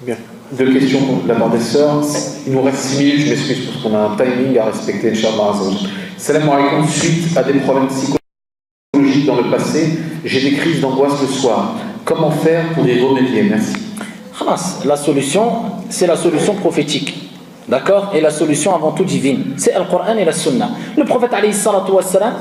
Bien. Deux questions de la part des sœurs. Il nous reste 6 minutes, je m'excuse parce qu'on a un timing à respecter, Inch'Allah. Salam alaikum, suite à des problèmes psychologiques dans le passé, j'ai des crises d'angoisse le soir. Comment faire pour y remédier? Merci. La solution, c'est la solution prophétique. D'accord? Et la solution avant tout divine. C'est le Coran et la Sunna. Le prophète alayhi salatu wassalam,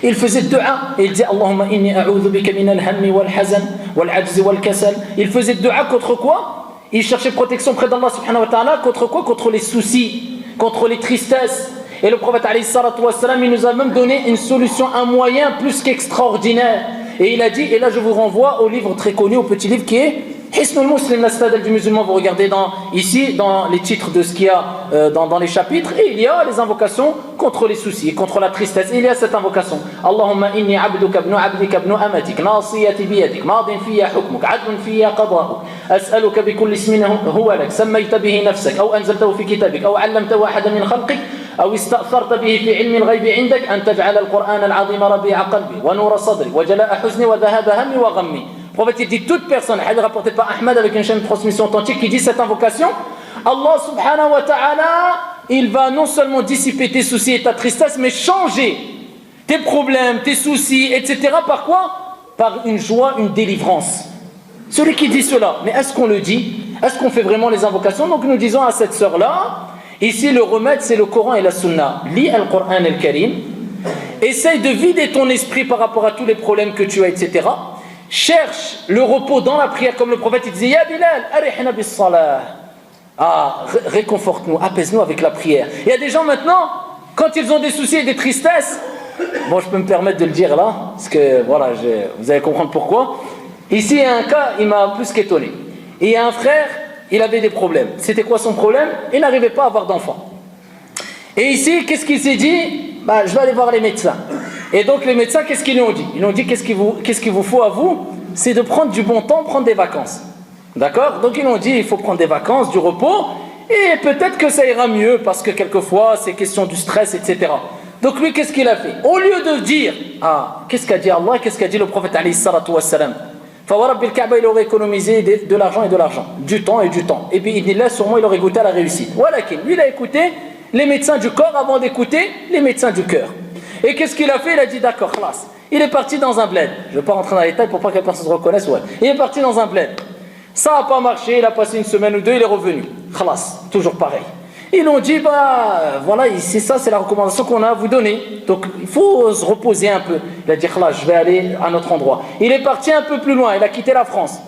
il faisait dua et il dit Allahumma inni a'udhu bika min al-hammi wal-hazan wal-'ajzi wal-kasal. Il faisait dua contre quoi? Il cherchait protection près d'Allah subhanahu wa ta'ala contre quoi? Contre les soucis, contre les tristesses. Et le prophète alayhi salatu wassalam, il nous a même donné une solution, un moyen plus qu'extraordinaire. Et il a dit, et là je vous renvoie au livre très connu, au petit livre qui est Hisnul Muslim, la citadelle du musulman. Vous regardez ici dans les titres de ce qu'il y a dans les chapitres, et il y a les invocations contre les soucis, contre la tristesse. Et il y a cette invocation Allahumma inni abduka ibnu abdika ibnu amatik nasiyati biyadik madin fiya hukmuk adlun fiya qada'uk as'aluka bikulli ismin huwa lak sammayta bihi nafsak aw anzaltahu fi kitabik aw 'allamtahu ahadan min khalqik أو استأثرت به في علم الغيب عندك أن تجعل القرآن العظيم ربيع قلبي ونور صدري وجلاء حزني وذهاب همي وغمي. Le prophète il dit toute personne, hadith rapporté par Ahmad avec une chaîne de transmission authentique qui dit cette invocation, Allah subhanahu wa ta'ala, il va non seulement dissiper tes soucis et ta tristesse, mais changer tes problèmes, tes soucis, etc. Par quoi? Par une joie, une délivrance. Celui qui dit cela, mais est-ce qu'on le dit? Est-ce qu'on fait vraiment les invocations? Donc nous disons à cette sœur-là, ici le remède c'est le Coran et la Sunna. Lis le Coran et le Karim, essaye de vider ton esprit par rapport à tous les problèmes que tu as, etc. Cherche le repos dans la prière, comme le prophète il disait Ya Bilal, arihna bis salah. Réconforte-nous, apaise-nous avec la prière. Il y a des gens maintenant, quand ils ont des soucis et des tristesses, bon je peux me permettre de le dire là, parce que voilà, vous allez comprendre pourquoi. Ici il y a un cas, il m'a plus qu'étonné. Et il y a un frère, il avait des problèmes. C'était quoi son problème? Il n'arrivait pas à avoir d'enfant. Et ici, qu'est-ce qu'il s'est dit? Je vais aller voir les médecins. Et donc les médecins, qu'est-ce qu'ils lui ont dit? Ils lui ont dit, qu'est-ce qu'il vous faut à vous? C'est de prendre du bon temps, prendre des vacances. D'accord? Donc ils lui ont dit, il faut prendre des vacances, du repos, et peut-être que ça ira mieux, parce que quelquefois, c'est question du stress, etc. Donc lui, qu'est-ce qu'il a fait? Au lieu de dire, qu'est-ce qu'a dit Allah, qu'est-ce qu'a dit le prophète alayhi salatu wassalam? Fawarabbil Kaaba, il aurait économisé de l'argent et de l'argent, du temps et du temps. Et puis il dit là, sûrement il aurait goûté à la réussite. Voilà, lui il a écouté les médecins du corps avant d'écouter les médecins du cœur. Et qu'est-ce qu'il a fait? Il a dit d'accord, classe. Il est parti dans un bled. Je ne vais pas rentrer dans les détails pour pas que personne se reconnaisse. Ouais. Il est parti dans un bled. Ça n'a pas marché, il a passé une semaine ou deux, il est revenu. Classe, toujours pareil. Ils ont dit, voilà, c'est ça, c'est la recommandation qu'on a à vous donner. Donc, il faut se reposer un peu. Il a dit, je vais aller à un autre endroit. Il est parti un peu plus loin, il a quitté la France.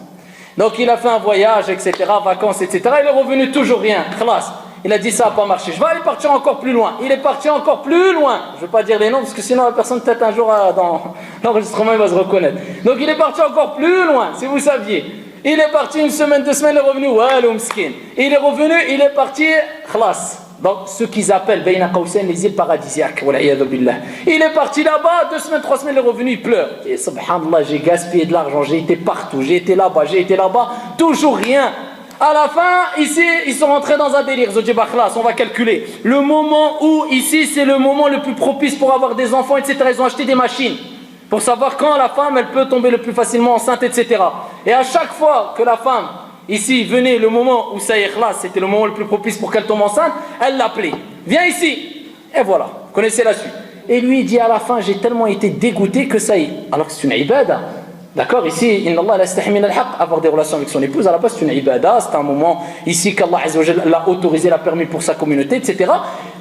Donc, il a fait un voyage, etc., vacances, etc. Il est revenu, toujours rien. Classe. Il a dit, ça n'a pas marché. Je vais aller partir encore plus loin. Il est parti encore plus loin. Je ne vais pas dire les noms, parce que sinon, la personne, peut-être un jour, dans l'enregistrement, il va se reconnaître. Donc, il est parti encore plus loin, si vous saviez. Il est parti une semaine, 2 semaines, il est revenu, il est revenu, il est parti, khlas. Donc, ce qu'ils appellent, Bayna Qawsayn, les îles paradisiaques, il est parti là-bas, 2 semaines, 3 semaines, il est revenu, il pleure. Et subhanallah, j'ai gaspillé de l'argent, j'ai été partout, j'ai été là-bas, toujours rien. À la fin, ici, ils sont rentrés dans un délire. Ils ont dit, khlas, on va calculer. Le moment où, ici, c'est le moment le plus propice pour avoir des enfants, etc. Ils ont acheté des machines pour savoir quand la femme elle peut tomber le plus facilement enceinte, etc. Et à chaque fois que la femme ici venait le moment où ça y est, c'était le moment le plus propice pour qu'elle tombe enceinte, elle l'appelait. Viens ici. Et voilà, vous connaissez la suite. Et lui il dit à la fin, j'ai tellement été dégoûté que ça y est. Alors que c'est une ibada. D'accord, ici, Inna Allah la yastahi min al-haq, avoir des relations avec son épouse, à la base c'est une ibada, c'est un moment ici qu'Allah Azza wa Jalla l'a autorisé, l'a permis pour sa communauté, etc.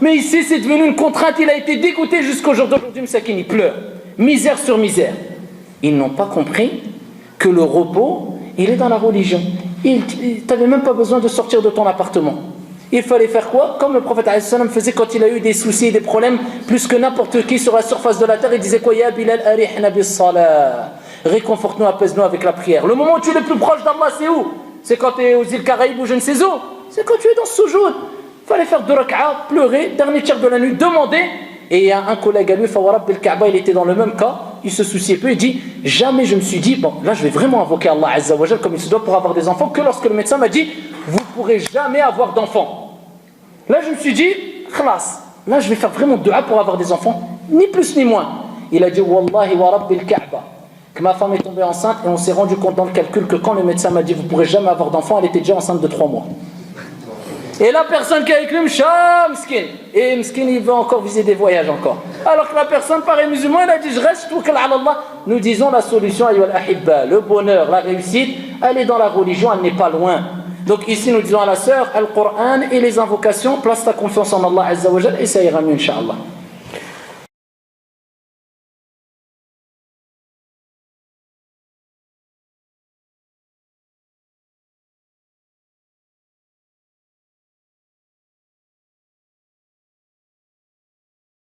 Mais ici c'est devenu une contrainte, il a été dégoûté jusqu'au jour d'aujourd'hui, Msakin, il pleure. Misère sur misère. Ils n'ont pas compris que le repos, il est dans la religion. Tu n'avais même pas besoin de sortir de ton appartement. Il fallait faire quoi? Comme le prophète faisait quand il a eu des soucis et des problèmes, plus que n'importe qui sur la surface de la terre, il disait quoi? Ya Bilal, arihna bis salah. Réconforte-nous, apaise-nous avec la prière. Le moment où tu es le plus proche d'Allah, c'est où? C'est quand tu es aux îles Caraïbes ou je ne sais où. C'est quand tu es dans ce soujoud. Il fallait faire 2 rak'a, pleurer, dernier tiers de la nuit, demander. Et il y a un collègue à lui, Fawarabbil Kaaba, il était dans le même cas, il se souciait peu, il dit, jamais je me suis dit, bon, là je vais vraiment invoquer Allah Azza wa Jal comme il se doit pour avoir des enfants, que lorsque le médecin m'a dit, vous ne pourrez jamais avoir d'enfants. Là je me suis dit, khlas, là je vais faire vraiment dua pour avoir des enfants, ni plus ni moins. Il a dit, Wallahi wa Rabbil Kaaba, que ma femme est tombée enceinte et on s'est rendu compte dans le calcul que quand le médecin m'a dit vous ne pourrez jamais avoir d'enfant, elle était déjà enceinte de 3 mois. Et la personne qui est avec lui, Mskin, et Mskin il veut encore viser des voyages encore. Alors que la personne, pareil musulman, elle a dit je reste, je tourne à Allah. Nous disons la solution, le bonheur, la réussite, elle est dans la religion, elle n'est pas loin. Donc ici nous disons à la sœur, le Coran et les invocations, place ta confiance en Allah Azza wa Jal et ça ira mieux, Inch'Allah.